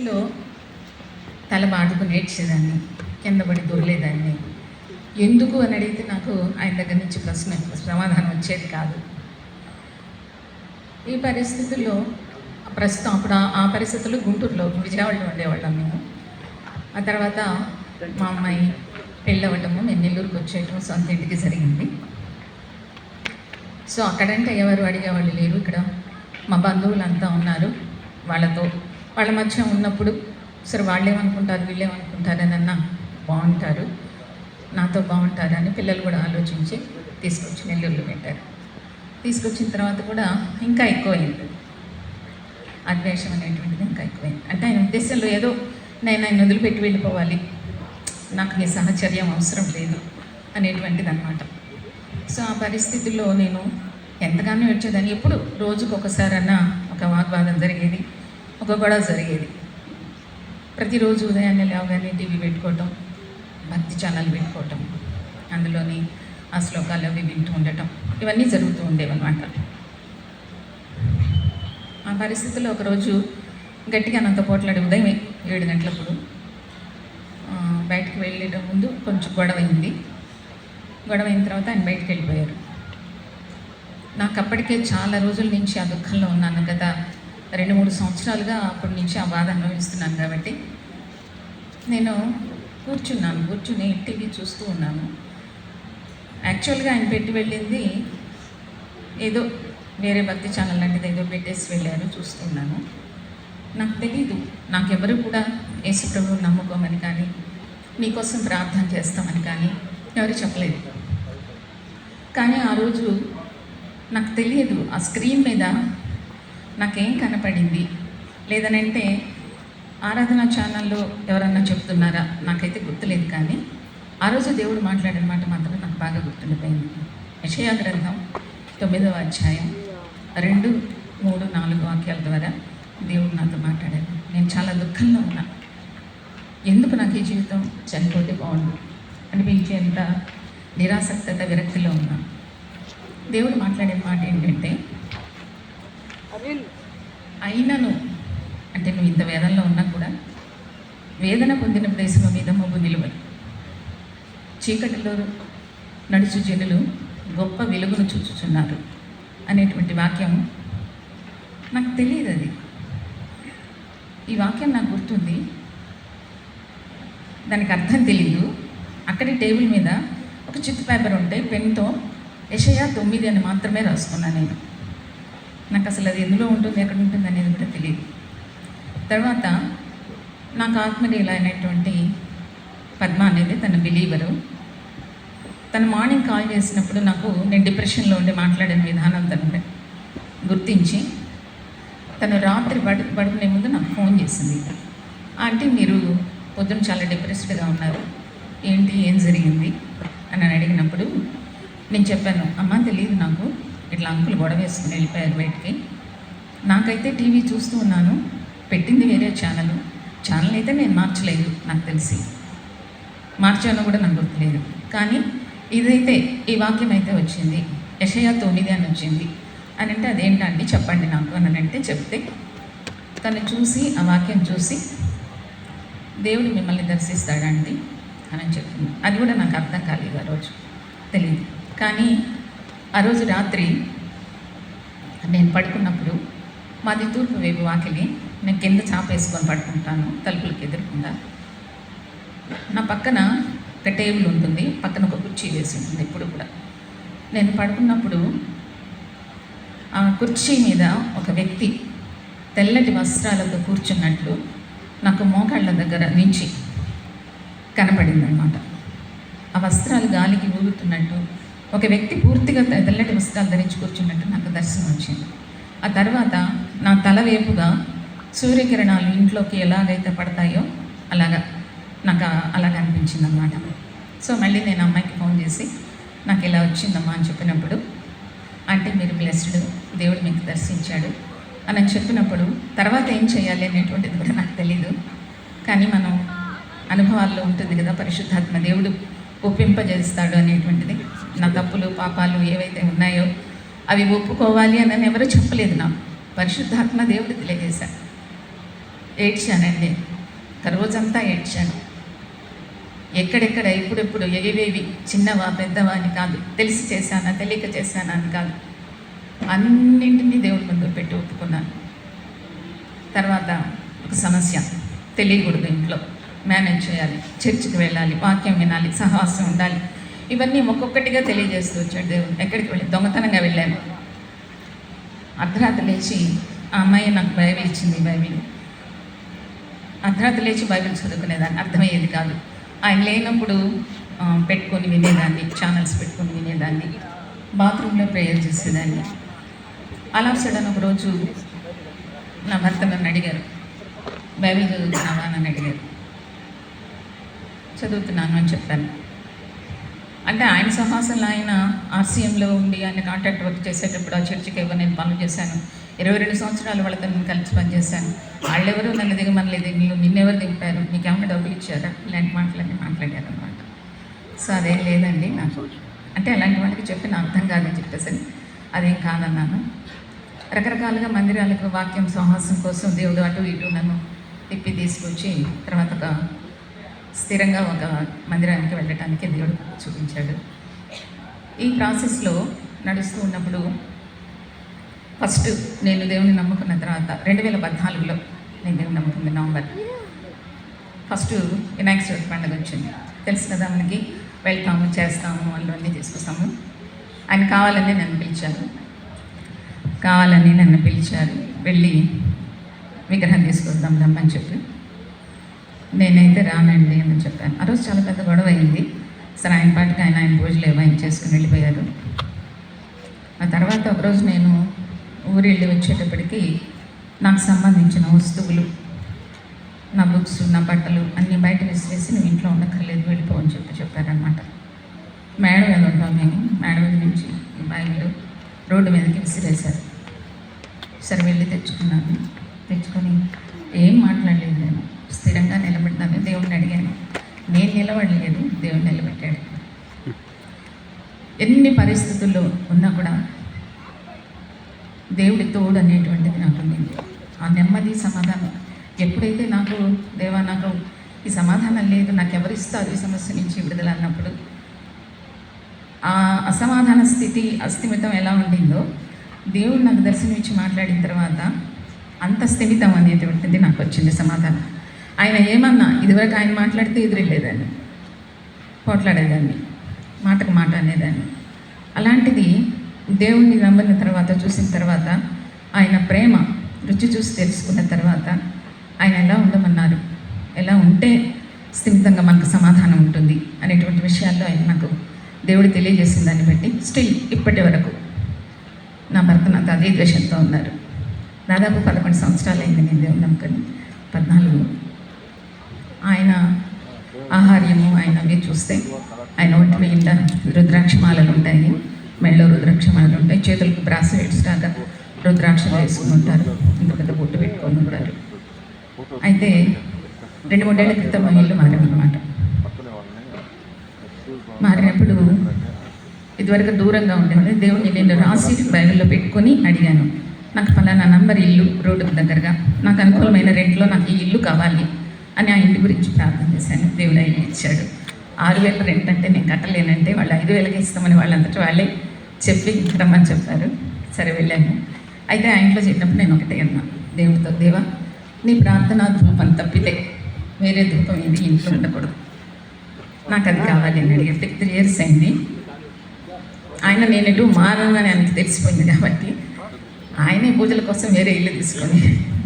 పరిస్థితుల్లో తల బాదుకుని ఏడ్చేదాన్ని, కింద పడి దొరలేదాన్ని. ఎందుకు అని అడిగితే నాకు ఆయన దగ్గర నుంచి సమాధానం వచ్చేది కాదు. ఈ పరిస్థితుల్లో ప్రస్తుతం అప్పుడు ఆ పరిస్థితుల్లో గుంటూరులో విజయవాడలో ఉండేవాళ్ళం మేము. ఆ తర్వాత మా అమ్మాయి పెళ్ళవటము, మేము నెల్లూరుకి వచ్చేయటం సొంత ఇంటికి జరిగింది. సో అక్కడంటే ఎవరు అడిగేవాళ్ళు లేరు. ఇక్కడ మా బంధువులంతా ఉన్నారు. వాళ్ళ మధ్య ఉన్నప్పుడు సరే వాళ్ళేమనుకుంటారు వీళ్ళేమనుకుంటారని అన్నా బాగుంటారు, నాతో బాగుంటారని పిల్లలు కూడా ఆలోచించి తీసుకొచ్చి నెల్లూరులో పెట్టారు. తీసుకొచ్చిన తర్వాత కూడా ఇంకా ఎక్కువైంది, అద్వేషం అనేటువంటిది ఇంకా ఎక్కువైంది. అంటే ఆయన ఉద్దేశంలో ఏదో నేను ఆయన వదిలిపెట్టి వెళ్ళిపోవాలి, నాకు నీ సహచర్యం అవసరం లేదు అనేటువంటిది అనమాట. సో ఆ పరిస్థితుల్లో నేను ఎంతగానో వచ్చేదాన్ని. ఎప్పుడు రోజుకు ఒకసారన్నా ఒక వాగ్వాదం జరిగేది, ఒక గొడవ జరిగేది. ప్రతిరోజు ఉదయాన్నే లేవగానే టీవీ పెట్టుకోవటం, భక్తి ఛానల్ పెట్టుకోవటం, అందులోని ఆ శ్లోకాలు అవి వింటూ ఉండటం, ఇవన్నీ జరుగుతూ ఉండేవన్నమాట. ఆ పరిస్థితుల్లో ఒకరోజు గట్టిగా నాతో పోట్లాడి ఉదయం 7 గంటలప్పుడు బయటకు వెళ్ళే ముందు కొంచెం గొడవ అయింది. గొడవ అయిన తర్వాత ఆయన బయటకు వెళ్ళిపోయారు. నాకు అప్పటికే చాలా రోజుల నుంచి ఆ దుఃఖంలో ఉన్నాను. గత 2-3 సంవత్సరాలుగా అప్పటి నుంచి ఆ బాధ అనుభవిస్తున్నాను. కాబట్టి నేను కూర్చుని టీవీ చూస్తూ ఉన్నాను. యాక్చువల్గా ఆయన పెట్టి వెళ్ళింది ఏదో వేరే భక్తి ఛానల్ లాంటిది ఏదో పెట్టేసి వెళ్ళారు. చూస్తున్నాను, నాకు తెలీదు. నాకెవరు కూడా యేసు ప్రభువుని నమ్ముకోమని కానీ నీకోసం ప్రార్థన చేస్తామని కానీ ఎవరు చెప్పలేదు. కానీ ఆ రోజు నాకు తెలియదు, ఆ స్క్రీన్ మీద నాకేం కనపడింది లేదనంటే ఆరాధన ఛానల్లో ఎవరన్నా చెప్తున్నారా నాకైతే గుర్తులేదు. కానీ ఆ రోజు దేవుడు మాట్లాడిన మాట మాత్రం నాకు బాగా గుర్తుండిపోయింది. యెషయా గ్రంథం 9వ అధ్యాయం 2, 3, 4 వాక్యాల ద్వారా దేవుడు నాతో మాట్లాడారు. నేను చాలా దుఃఖంలో ఉన్నా. ఎందుకు నాకు ఈ జీవితం చనిపోతే బాగుండు అనిపించేంత నిరాసక్తత, విరక్తిలో ఉన్నా. దేవుడు మాట్లాడే మాట ఏంటంటే, అయినను అంటే నువ్వు ఇంత వేదనలో ఉన్నా కూడా వేదన పొందిన ప్రదేశం మీద మబ్బు నిలువదు, చీకటిలో నడుచు జనులు గొప్ప వెలుగును చూచుచున్నారు అనేటువంటి వాక్యం నాకు తెలియదు. అది ఈ వాక్యం నాకు గుర్తుంది, దానికి అర్థం తెలీదు. అక్కడి టేబుల్ మీద ఒక చిత్తు పేపర్ ఉంటే పెన్తో యెషయా 9 అని మాత్రమే రాసుకున్నాను నేను. నాకు అసలు అది ఎందులో ఉంటుంది, ఎక్కడ ఉంటుంది అనేది కూడా తెలియదు. తర్వాత నాకు ఆత్మలీల అయినటువంటి పద్మ అనేది తన బిలీవరు. తను మార్నింగ్ కాల్ చేసినప్పుడు నాకు నేను డిప్రెషన్లో ఉండి మాట్లాడిన విధానం తను గుర్తించి తను రాత్రి పడుకునే ముందు నాకు ఫోన్ చేసింది. ఆంటీ మీరు పొద్దున చాలా డిప్రెస్డ్గా ఉన్నారు, ఏంటి ఏం జరిగింది అని అడిగినప్పుడు నేను చెప్పాను, అమ్మ తెలియదు నాకు, ఇట్లా అంకుల్ గొడవ వేసుకుని వెళ్ళిపోయారు బయటికి. నాకైతే టీవీ చూస్తూ ఉన్నాను, పెట్టింది వేరే ఛానల్ అయితే నేను మార్చలేదు, నాకు తెలిసి మార్చానో కూడా నాకు గుర్తులేదు. కానీ ఇదైతే ఈ వాక్యం అయితే వచ్చింది, యెషయా 9 అని వచ్చింది అని అంటే అదేంటండి చెప్పండి నాకు అని అంటే చెప్తే తను చూసి ఆ వాక్యం చూసి దేవుడు మిమ్మల్ని దర్శిస్తాడండి అని చెప్పింది. అది కూడా నాకు అర్థం కాలేదు, ఆ రోజు తెలియదు. కానీ ఆ రోజు రాత్రి నేను పడుకున్నప్పుడు, మాది తూర్పు వైపు వాకిలి, నేను కింద చాప వేసుకొని పడుకుంటాను తలుపులకు ఎదురకుండా. నా పక్కన ఒక టేబుల్ ఉంటుంది, పక్కన ఒక కుర్చీ వేసి ఉంటుంది ఎప్పుడు కూడా. నేను పడుకున్నప్పుడు ఆ కుర్చీ మీద ఒక వ్యక్తి తెల్లటి వస్త్రాలతో కూర్చున్నట్లు నాకు మోకాళ్ళ దగ్గర నుంచి కనపడింది అనమాట. ఆ వస్త్రాలు గాలికి ఊగుతున్నట్టు ఒక వ్యక్తి పూర్తిగా తెల్లటి వస్త్రాలు ధరించి కూర్చున్నట్టు నాకు దర్శనం వచ్చింది. ఆ తర్వాత నా తల వైపుగా సూర్యకిరణాలు ఇంట్లోకి ఎలాగైతే పడతాయో నాకు అలాగ అనిపించింది అన్నమాట. సో మళ్ళీ నేను అమ్మాయికి ఫోన్ చేసి నాకు ఇలా వచ్చిందమ్మా అని చెప్పినప్పుడు, అంటే మీరు బ్లెస్డ్, దేవుడు మీకు దర్శించాడు అని చెప్పినప్పుడు తర్వాత ఏం చేయాలి అనేటువంటిది కూడా నాకు తెలీదు. కానీ మనం అనుభవాల్లో ఉంటుంది కదా, పరిశుద్ధాత్మ దేవుడు ఒప్పింపజేస్తాడు అనేటువంటిది. నా తప్పులు పాపాలు ఏవైతే ఉన్నాయో అవి ఒప్పుకోవాలి అని ఎవరూ చెప్పలేదు, నాకు పరిశుద్ధాత్మ దేవుడు తెలియజేశాడు. ఏడ్చానండి. రోజంతా ఏడ్చాను. ఎక్కడెక్కడ ఎప్పుడెప్పుడు ఏవేవి చిన్నవా పెద్దవా అని కాదు, తెలిసి చేశానా తెలియక చేశానా అని కాదు, అన్నింటినీ దేవుడి ముందు పెట్టి ఒప్పుకున్నాను. తర్వాత ఒక సమస్య, తెలియకూడదు, ఇంట్లో మేనేజ్ చేయాలి, చర్చికి వెళ్ళాలి, వాక్యం వినాలి, సహవాసం ఉండాలి, ఇవన్నీ ఒక్కొక్కటిగా తెలియజేస్తూ వచ్చాడు దేవుడు. ఎక్కడికి వెళ్ళి దొంగతనంగా వెళ్ళాను. అర్ధరాత్రి లేచి ఆ అమ్మాయి నాకు బైబిల్ ఇచ్చింది. బైబిల్ అర్ధరాత్రి లేచి బైబిల్ చదువుకునేదాన్ని, అర్థమయ్యేది కాదు. ఆయన లేనప్పుడు పెట్టుకొని వినేదాన్ని, ఛానల్స్ పెట్టుకొని వినేదాన్ని, బాత్రూంలో ప్రేయర్ చేసేదాన్ని. అలా సడన్ ఒకరోజు నా భర్త నన్ను అడిగారు, బైబిల్ చదువుతున్నావా అని అడిగారు. చదువుతున్నాను అని చెప్పాను. అంటే ఆయన సహాసంలో ఆయన ఆర్సీఎంలో ఉండి ఆయన కాంట్రాక్ట్ వర్క్ చేసేటప్పుడు ఆ చర్చికి ఎవరు నేను పనులు చేశాను. 22 సంవత్సరాలు వాళ్ళతో నేను కలిసి పనిచేశాను. వాళ్ళెవరూ నన్ను దిగమనలేదు, నిన్నెవరు దింపారు, నీకేమైనా డబ్బులు ఇచ్చారా, ఇలాంటి మాటలన్నీ మాట్లాడారు అనమాట. సో అదేం లేదండి నాకు, అంటే అలాంటి వాళ్ళకి చెప్పిన అర్థం కాదని చెప్పేసి అదేం కాదన్నాను. రకరకాలుగా మందిరాలకు వాక్యం సహాసం కోసం దేవుడు అటు ఇటు నన్ను తిప్పి తీసుకొచ్చి తర్వాత ఒక స్థిరంగా ఒక మందిరానికి వెళ్ళటానికి దేవుడు చూపించాడు. ఈ ప్రాసెస్లో నడుస్తూ ఉన్నప్పుడు ఫస్ట్ నేను దేవుని నమ్ముకున్న తర్వాత 2014లో నేను దేవుని నమ్ముకుంది. నవంబర్ ఫస్ట్ వినాయక చవితి పండుగ వచ్చింది. తెలుసు కదా మనకి, వెళ్తాము, చేస్తాము, వాళ్ళు అన్నీ తీసుకొస్తాము. ఆయన కావాలని నన్ను పిలిచారు. వెళ్ళి విగ్రహం తీసుకొద్దాం రమ్మని చెప్పి, నేనైతే రానండి అని చెప్పాను. ఆ రోజు చాలా పెద్ద గొడవ అయింది. సరే ఆయన పాటికి ఆయన పూజలు ఏవో ఆయన చేసుకుని వెళ్ళిపోయారు. ఆ తర్వాత ఒకరోజు నేను ఊరు వెళ్ళి వచ్చేటప్పటికి నాకు సంబంధించిన వస్తువులు, నా బుక్స్, నా బట్టలు అన్నీ బయట విసిరేసి నువ్వు ఇంట్లో ఉండక్కర్లేదు, వెళ్ళిపోవని చెప్పారనమాట. మేడ మీద ఉంటాం మేము, మేడ మీద నుంచి బైబిల్ రోడ్డు మీదకి విసిరేశారు. సరే వెళ్ళి తెచ్చుకొని ఏం మాట్లాడలేదు. నేను స్థిరంగా నిలబడ్డాను. దేవుడిని అడిగాను, నేను నిలబడలేదు, దేవుడు నిలబెట్టాడు. ఎన్ని పరిస్థితుల్లో ఉన్నా కూడా దేవుడి తోడు అనేటువంటిది నాకు ఉంది. ఆ నెమ్మది, సమాధానం ఎప్పుడైతే నాకు దేవా నాకు ఈ సమాధానం లేదు, నాకు ఎవరిస్తారు ఈ సమస్య నుంచి విడుదల అన్నప్పుడు, ఆ అసమాధాన స్థితి, అస్థిమితం ఎలా ఉండిందో దేవుడు నాకు దర్శనం ఇచ్చి మాట్లాడిన తర్వాత అంత స్థిమితం అనేటువంటిది నాకు వచ్చింది, సమాధానం. ఆయన ఏమన్నా ఇదివరకు ఆయన మాట్లాడితే ఎదురెళ్ళేదాన్ని, పోట్లాడేదాన్ని, మాటకు మాట అనేదాన్ని. అలాంటిది దేవుణ్ణి నమ్మిన తర్వాత, చూసిన తర్వాత, ఆయన ప్రేమ రుచి చూసి తెలుసుకున్న తర్వాత, ఆయన ఎలా ఉండమన్నారు, ఎలా ఉంటే స్థిమితంగా మనకు సమాధానం ఉంటుంది అనేటువంటి విషయాల్లో ఆయన నాకు దేవుడు తెలియజేసిన దాన్ని బట్టి స్టిల్ ఇప్పటి వరకు నా భర్త నాతో అదే ద్వేషంతో ఉన్నారు. దాదాపు 11 సంవత్సరాలు అయింది నేను దేవుని నమ్ముకొని. 14 ఆయన ఆహార్యము ఆయన అవి చూస్తే ఆయన ఒంటి నిండా రుద్రాక్షమాలలు ఉంటాయి, మెళ్ళో రుద్రాక్షమాలలు ఉంటాయి, చేతులకు బ్రాస్లెట్స్ లాగా రుద్రాక్షలు వేసుకుని ఉంటారు, ఇంత పెద్ద బొట్టు పెట్టుకొని ఉంటారు. అయితే 2-3 ఏళ్ల క్రితం మా ఇల్లు మారామన్నమాట. మారినప్పుడు ఇదివరకు దూరంగా ఉండేవాళ్ళు. దేవుడిని నేను రాసి బైబిల్లో పెట్టుకొని అడిగాను, నాకు ఫలానా నంబర్ ఇల్లు రోడ్డుకు దగ్గరగా, నాకు అనుకూలమైన రెంట్లో నాకు ఈ ఇల్లు కావాలి అని ఆ ఇంటి గురించి ప్రార్థన చేశాను. దేవుడు ఇల్లు ఇచ్చాడు. 6,000 రెంట్ అంటే నేను కట్టలేనంటే వాళ్ళు 5,000కి ఇస్తామని వాళ్ళంతటి వాళ్ళే చెప్పి రమ్మని చెప్పారు. సరే వెళ్ళాను. అయితే ఆ ఇంట్లో చెప్పినప్పుడు నేను ఒకటే అన్నా దేవుడితో, దేవా నీ ప్రార్థనా ధూపం తప్పితే వేరే ధూపం ఇది ఇంట్లో ఉండకూడదు, నాకు అది కావాలి అని అడిగారు. 3 years అయింది. ఆయన నేను ఎటు మారను అని ఆయనకి తెలిసిపోయింది కాబట్టి ఆయనే పూజల కోసం వేరే ఇల్లు తీసుకొని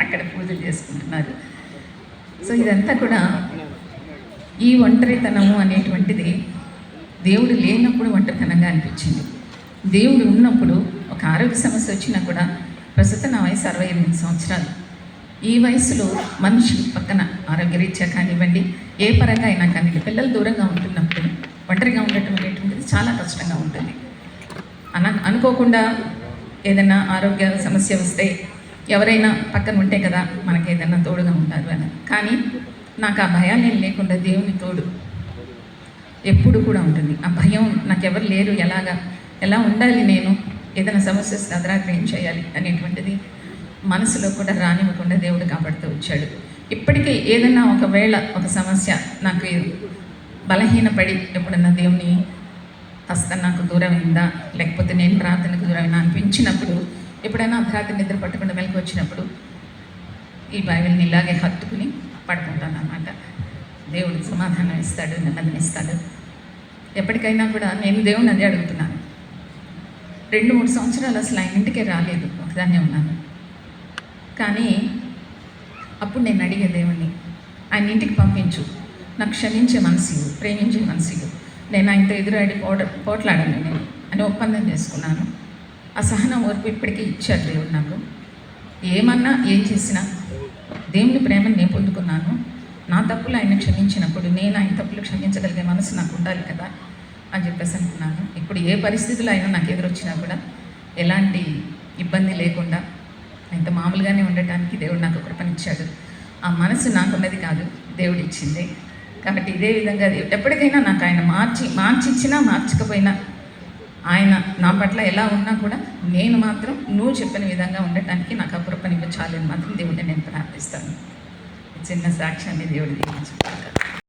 అక్కడ పూజలు చేసుకుంటున్నారు. సో ఇదంతా కూడా ఈ ఒంటరితనము అనేటువంటిది దేవుడు లేనప్పుడు ఒంటరితనంగా అనిపించింది. దేవుడు ఉన్నప్పుడు ఒక ఆరోగ్య సమస్య వచ్చినా కూడా, ప్రస్తుతం నా వయసు 68 సంవత్సరాలు. ఈ వయసులో మనిషి పక్కన ఆరోగ్యరీత్యా కానివ్వండి, ఏ పరంగా అయినా కానీ, పిల్లలు దూరంగా ఉంటున్నప్పుడు ఒంటరిగా ఉండటం అనేటువంటిది చాలా కష్టంగా ఉంటుంది. అనుకోకుండా ఏదైనా ఆరోగ్య సమస్య వస్తే ఎవరైనా పక్కన ఉంటే కదా మనకి ఏదైనా తోడుగా ఉంటారు అని. కానీ నాకు ఆ భయాలు ఏం లేకుండా దేవుని తోడు ఎప్పుడు కూడా ఉంటుంది. ఆ భయం నాకు ఎవరు లేరు, ఎలా ఉండాలి, నేను ఏదైనా సమస్య వస్తే అర్ధరాత్రి ఏం చేయాలి అనేటువంటిది మనసులో కూడా రానివ్వకుండా దేవుడు కాపాడుతూ వచ్చాడు. ఇప్పటికీ ఏదైనా ఒకవేళ ఒక సమస్య నాకు బలహీనపడి ఎప్పుడన్నా దేవుని హస్తం నాకు దూరమైందా, లేకపోతే నేను ప్రార్థనకు దూరమైనా అనిపించినప్పుడు, ఎప్పుడైనా అర్ధరాత్రి నిద్ర పట్టకుండా వెనక్కి వచ్చినప్పుడు ఈ బైబిల్ని ఇలాగే హత్తుకుని పడుకుంటాను అన్నమాట. దేవుడు సమాధానం ఇస్తాడు, నెమ్మదినిస్తాడు. ఎప్పటికైనా కూడా నేను దేవుని అదే అడుగుతున్నాను. 2-3 సంవత్సరాలు అసలు ఆయన ఇంటికే రాలేదు, ఒకదాన్నే ఉన్నాను. కానీ అప్పుడు నేను అడిగే దేవుణ్ణి, ఆయన ఇంటికి పంపించు, నాకు క్షమించే మనసు, ప్రేమించే మనసు. నేను ఆయనతో ఎదురాడి పోట్లాడాను నేను అని ఒప్పందం చేసుకున్నాను. ఆ సహనం ఓర్పు ఇప్పటికీ ఇచ్చాడు దేవుడు నాకు. ఏమన్నా ఏం చేసినా దేవుని ప్రేమను నేను పొందుకున్నాను. నా తప్పులు ఆయన క్షమించినప్పుడు నేను ఆయన తప్పులు క్షమించగలిగే మనసు నాకు ఉండాలి కదా అని చెప్పేసి అనుకున్నాను. ఇప్పుడు ఏ పరిస్థితులు అయినా నాకు ఎదురొచ్చినా కూడా ఎలాంటి ఇబ్బంది లేకుండా ఆయనతో మామూలుగానే ఉండటానికి దేవుడు నాకు కృపనిచ్చాడు. ఆ మనసు నాకున్నది కాదు, దేవుడు ఇచ్చింది. కాబట్టి ఇదే విధంగా ఎప్పటికైనా నాకు ఆయన మార్చిచ్చినా మార్చకపోయినా ఆయన నా పట్ల ఎలా ఉన్నా కూడా నేను మాత్రం నువ్వు చెప్పిన విధంగా ఉండటానికి నాకు ఆ కృపనివ్వ చాలని మాత్రం దేవుడిని నేను ప్రార్థిస్తాను. చిన్న సాక్ష్యాన్ని దేవుడు దీవించుకుంటాను.